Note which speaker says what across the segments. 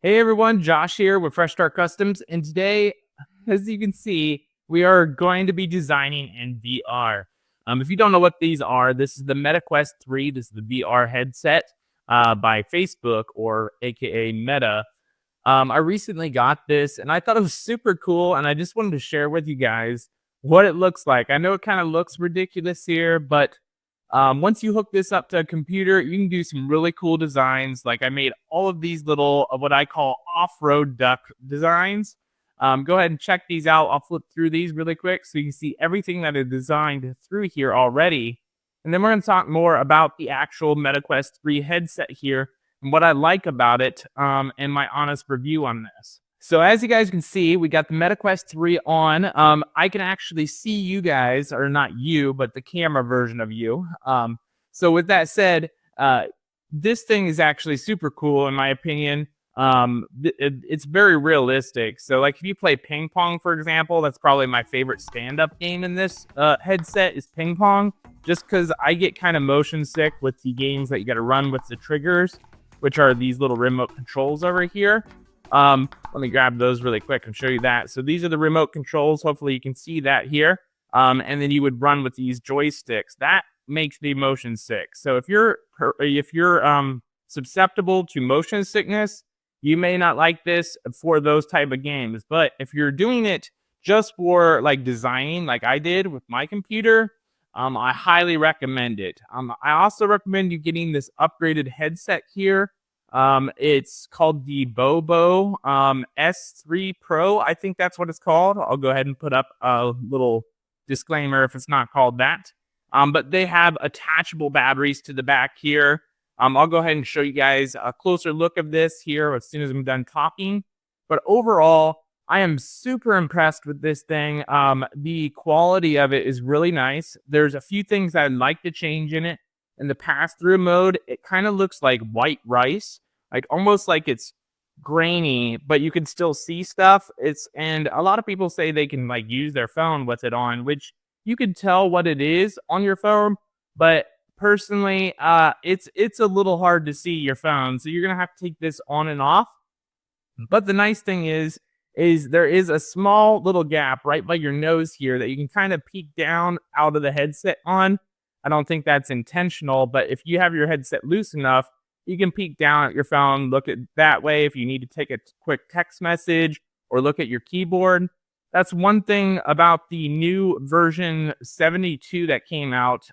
Speaker 1: Hey everyone, Josh here with Fresh Start Customs, and today, as you can see, we are going to be designing in VR. If you don't know what these are, this is the MetaQuest 3. This is the VR headset by Facebook, or aka Meta. I recently got this, and I thought it was super cool, and I just wanted to share with you guys what it looks like. I know it kind of looks ridiculous here, but once you hook this up to a computer, you can do some really cool designs. Like I made all of these little, what I call off-road duck designs. Go ahead and check these out. I'll flip through these really quick so you can see everything that is designed through here already. And then we're going to talk more about the actual MetaQuest 3 headset here and what I like about it, and my honest review on this. So as you guys can see, we got the MetaQuest 3 on. I can actually see you guys, or not you, but the camera version of you. So with that said, this thing is actually super cool in my opinion. It's very realistic. So like if you play ping pong, for example, that's probably my favorite stand-up game in this headset is ping pong, just because I get kind of motion sick with the games that you got to run with the triggers, which are these little remote controls over here. Let me grab those really quick and show you that. So these are the remote controls. Hopefully you can see that here. And then you would run with these joysticks. That makes me motion sick. So if you're susceptible to motion sickness, you may not like this for those type of games. But if you're doing it just for like designing, like I did with my computer, I highly recommend it. I also recommend you getting this upgraded headset here. It's called the Bobo S3 Pro. I think that's what it's called. I'll go ahead and put up a little disclaimer if it's not called that. But they have attachable batteries to the back here. I'll go ahead and show you guys a closer look of this here as soon as I'm done talking. But overall, I am super impressed with this thing. The quality of it is really nice. There's a few things I'd like to change in it. In the pass-through mode, it kind of looks like white rice, like almost like it's grainy, but you can still see stuff. And a lot of people say they can like use their phone with it on, which you can tell what it is on your phone. But personally, it's a little hard to see your phone, so you're gonna have to take this on and off. But the nice thing is there is a small little gap right by your nose here that you can kind of peek down out of the headset on. I don't think that's intentional, but if you have your headset loose enough, you can peek down at your phone, look at that way if you need to take a quick text message or look at your keyboard. That's one thing about the new version 72 that came out.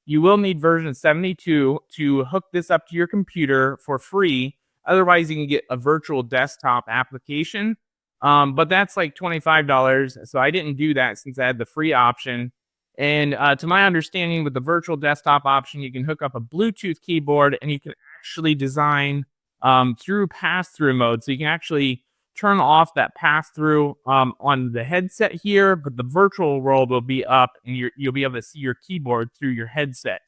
Speaker 1: You will need version 72 to hook this up to your computer for free. Otherwise, you can get a virtual desktop application. But that's like $25. So I didn't do that since I had the free option. And to my understanding, with the virtual desktop option, you can hook up a Bluetooth keyboard and you can actually design through pass-through mode. So you can actually turn off that pass-through on the headset here, but the virtual world will be up and you'll be able to see your keyboard through your headset.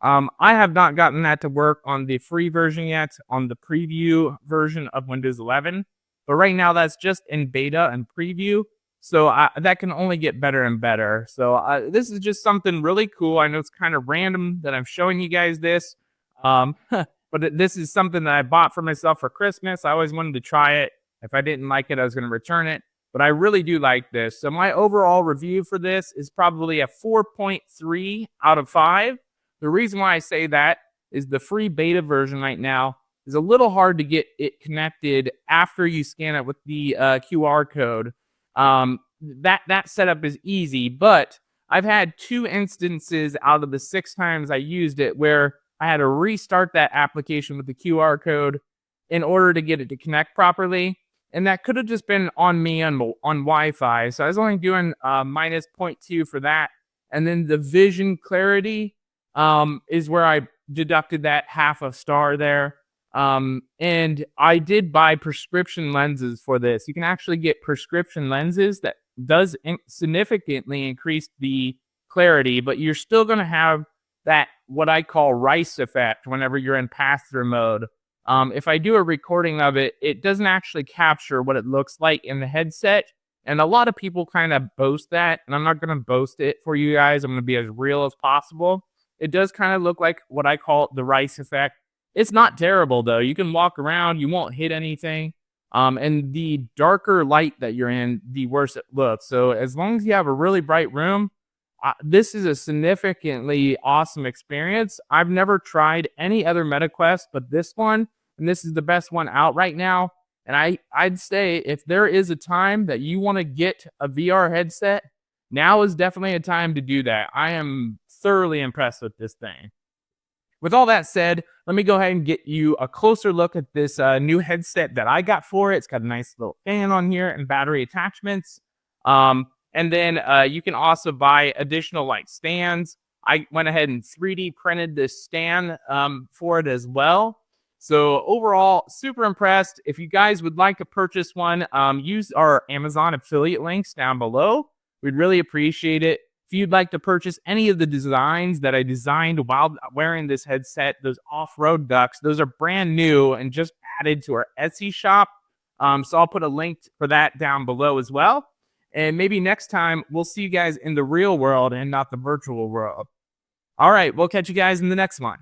Speaker 1: I have not gotten that to work on the free version yet, on the preview version of Windows 11. But right now, that's just in beta and preview. So that can only get better and better. So this is just something really cool. I know it's kind of random that I'm showing you guys this. But this is something that I bought for myself for Christmas. I always wanted to try it. If I didn't like it, I was going to return it. But I really do like this. So my overall review for this is probably a 4.3 out of 5. The reason why I say that is the free beta version right now is a little hard to get it connected after you scan it with the QR code. That setup is easy, but I've had 2 instances out of the 6 times I used it where I had to restart that application with the QR code in order to get it to connect properly. And that could have just been on me on Wi-Fi. So I was only doing minus 0.2 for that. And then the vision clarity is where I deducted that half a star there. And I did buy prescription lenses for this. You can actually get prescription lenses that does significantly increase the clarity, but you're still going to have that what I call rice effect whenever you're in pass-through mode. If I do a recording of it, it doesn't actually capture what it looks like in the headset. And a lot of people kind of boast that, and I'm not going to boast it for you guys. I'm going to be as real as possible. It does kind of look like what I call the rice effect. It's not terrible though. You can walk around, you won't hit anything. And the darker light that you're in, the worse it looks. So as long as you have a really bright room, this is a significantly awesome experience. I've never tried any other MetaQuest but this one, and this is the best one out right now. And I'd say if there is a time that you want to get a VR headset, now is definitely a time to do that. I am thoroughly impressed with this thing. With all that said, let me go ahead and get you a closer look at this new headset that I got for it. It's got a nice little fan on here and battery attachments. And then you can also buy additional like stands. I went ahead and 3D printed this stand for it as well. So overall, super impressed. If you guys would like to purchase one, use our Amazon affiliate links down below. We'd really appreciate it. If you'd like to purchase any of the designs that I designed while wearing this headset, those off-road ducks, those are brand new and just added to our Etsy shop. So I'll put a link for that down below as well. And maybe next time we'll see you guys in the real world and not the virtual world. All right, we'll catch you guys in the next one.